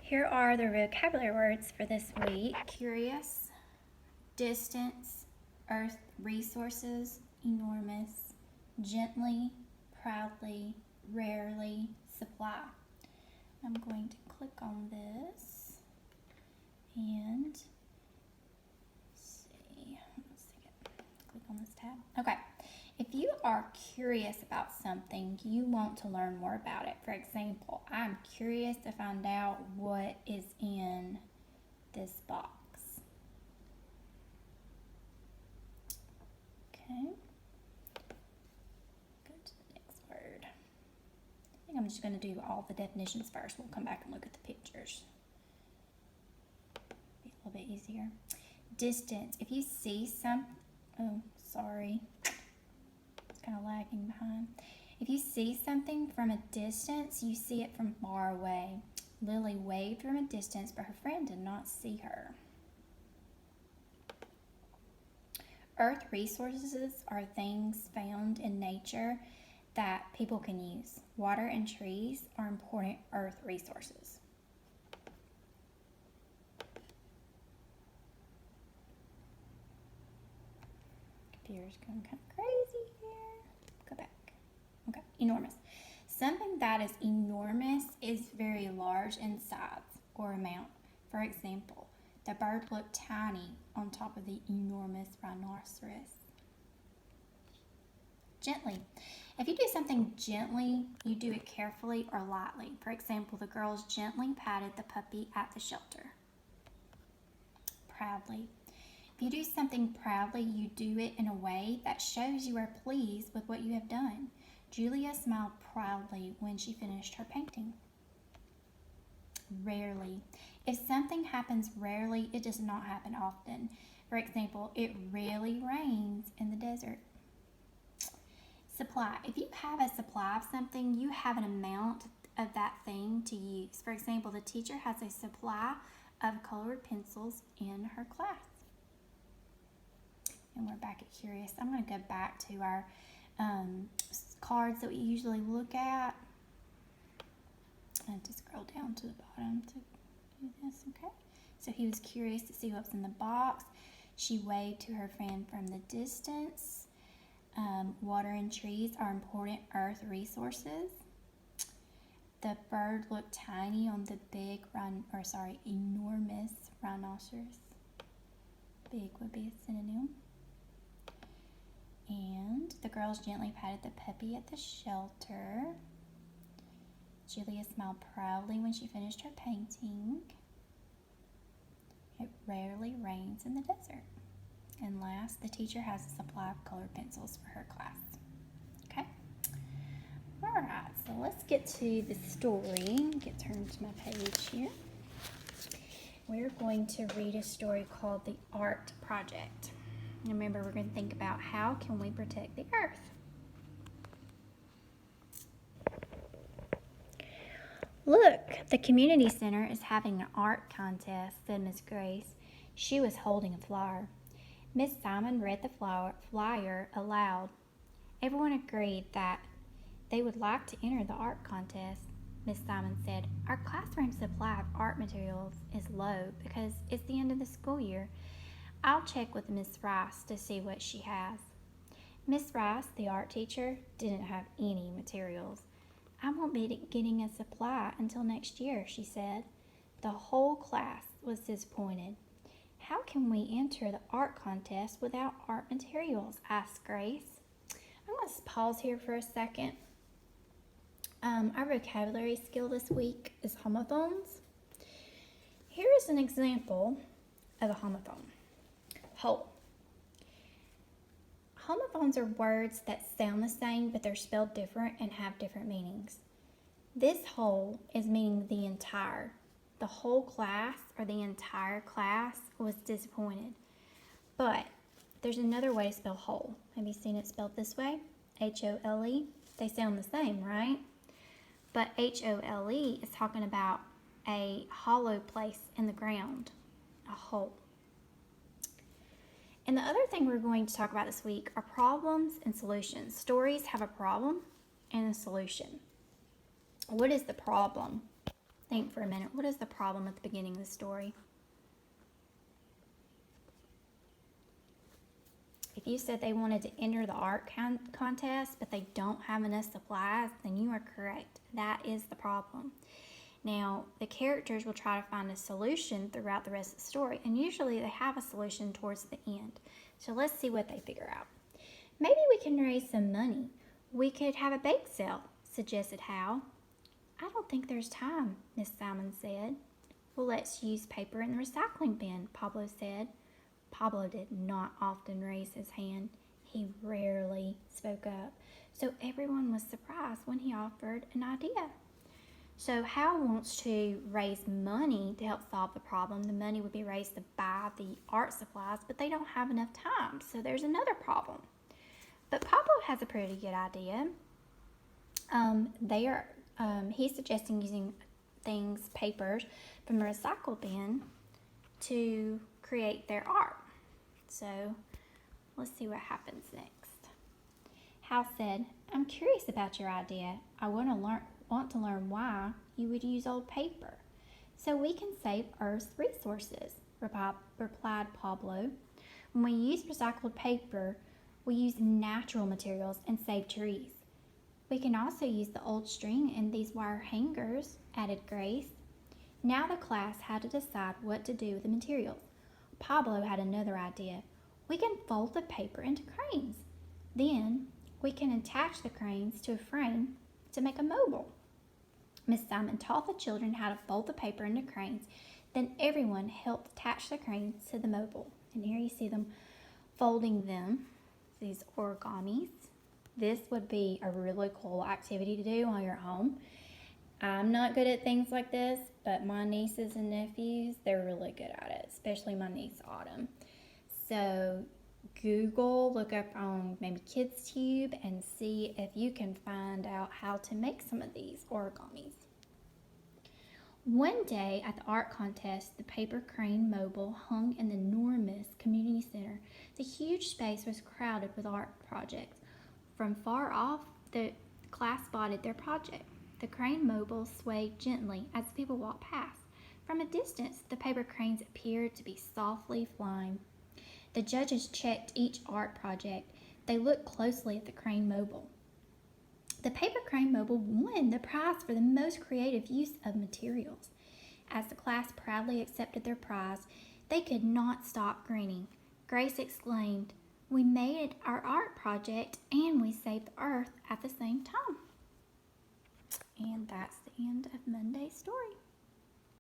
Here are the vocabulary words for this week. Curious, distance, earth resources, enormous, gently, proudly, rarely, supply. I'm going to click on this and see. Click on this tab. Okay. If you are curious about something, you want to learn more about it. For example, I'm curious to find out what is in this box. Okay. Go to the next word. I think I'm just going to do all the definitions first. We'll come back and look at the pictures. Be a little bit easier. Distance. If you see sorry. Kind of lagging behind. If you see something from a distance, you see it from far away. Lily waved from a distance, but her friend did not see her. Earth resources are things found in nature that people can use. Water and trees are important earth resources. Computer's going kind of crazy here. Go back. Okay, enormous. Something that is enormous is very large in size or amount. For example, the bird looked tiny on top of the enormous rhinoceros. Gently. If you do something gently, you do it carefully or lightly. For example, the girls gently patted the puppy at the shelter. Proudly. If you do something proudly, you do it in a way that shows you are pleased with what you have done. Julia smiled proudly when she finished her painting. Rarely. If something happens rarely, it does not happen often. For example, it rarely rains in the desert. Supply. If you have a supply of something, you have an amount of that thing to use. For example, the teacher has a supply of colored pencils in her class. And we're back at curious. I'm going to go back to our cards that we usually look at. I have to scroll down to the bottom to do this, okay? So he was curious to see what's in the box. She waved to her friend from the distance. Water and trees are important earth resources. The bird looked tiny on the enormous rhinoceros. Big would be a synonym. And the girls gently patted the puppy at the shelter. Julia smiled proudly when she finished her painting. It rarely rains in the desert. And last, the teacher has a supply of colored pencils for her class. Okay? Alright, so let's get to the story. Get turned to my page here. We're going to read a story called The Art Project. Remember, we're going to think about how can we protect the earth. Look, the community center is having an art contest, said Miss Grace. She was holding a flyer. Miss Simon read the flyer aloud. Everyone agreed that they would like to enter the art contest. Miss Simon said, "Our classroom supply of art materials is low because it's the end of the school year. I'll check with Miss Rice to see what she has." Miss Rice, the art teacher, didn't have any materials. "I won't be getting a supply until next year," she said. The whole class was disappointed. "How can we enter the art contest without art materials?" asked Grace. I'm going to pause here for a second. Our vocabulary skill this week is homophones. Here is an example of a homophone. Whole. Homophones are words that sound the same, but they're spelled different and have different meanings. This whole is meaning the entire. The whole class or the entire class was disappointed. But there's another way to spell whole. Have you seen it spelled this way? H-O-L-E. They sound the same, right? But H-O-L-E is talking about a hollow place in the ground, a hole. And the other thing we're going to talk about this week are problems and solutions. Stories have a problem and a solution. What is the problem? Think for a minute. What is the problem at the beginning of the story? If you said they wanted to enter the art contest, but they don't have enough supplies, then you are correct. That is the problem. Now, the characters will try to find a solution throughout the rest of the story, and usually they have a solution towards the end. So let's see what they figure out. Maybe we can raise some money. We could have a bake sale, suggested Hal. I don't think there's time, Miss Simon said. Well, let's use paper in the recycling bin, Pablo said. Pablo did not often raise his hand. He rarely spoke up, so everyone was surprised when he offered an idea. So Hal wants to raise money to help solve the problem. The money would be raised to buy the art supplies, but they don't have enough time, so there's another problem. But Pablo has a pretty good idea. He's suggesting using papers from the recycle bin to create their art. So let's see what happens next. Hal said, I'm curious about your idea. I want to learn why you would use old paper. So we can save Earth's resources, replied Pablo. When we use recycled paper, we use natural materials and save trees. We can also use the old string in these wire hangers, added Grace. Now the class had to decide what to do with the materials. Pablo had another idea. We can fold the paper into cranes. Then we can attach the cranes to a frame to make a mobile. Miss Simon taught the children how to fold the paper into cranes. Then everyone helped attach the cranes to the mobile. And here you see them folding them, these origamis. This would be a really cool activity to do while you're home. I'm not good at things like this, but my nieces and nephews, they're really good at it, especially my niece Autumn. So look up on maybe KidsTube and see if you can find out how to make some of these origamis. One day at the art contest, the paper crane mobile hung in the enormous community center. The huge space was crowded with art projects. From far off, the class spotted their project. The crane mobile swayed gently as people walked past. From a distance, the paper cranes appeared to be softly flying. The judges checked each art project. They looked closely at the crane mobile. The paper crane mobile won the prize for the most creative use of materials. As the class proudly accepted their prize, they could not stop grinning. Grace exclaimed, "We made our art project and we saved the earth at the same time." And that's the end of Monday's story.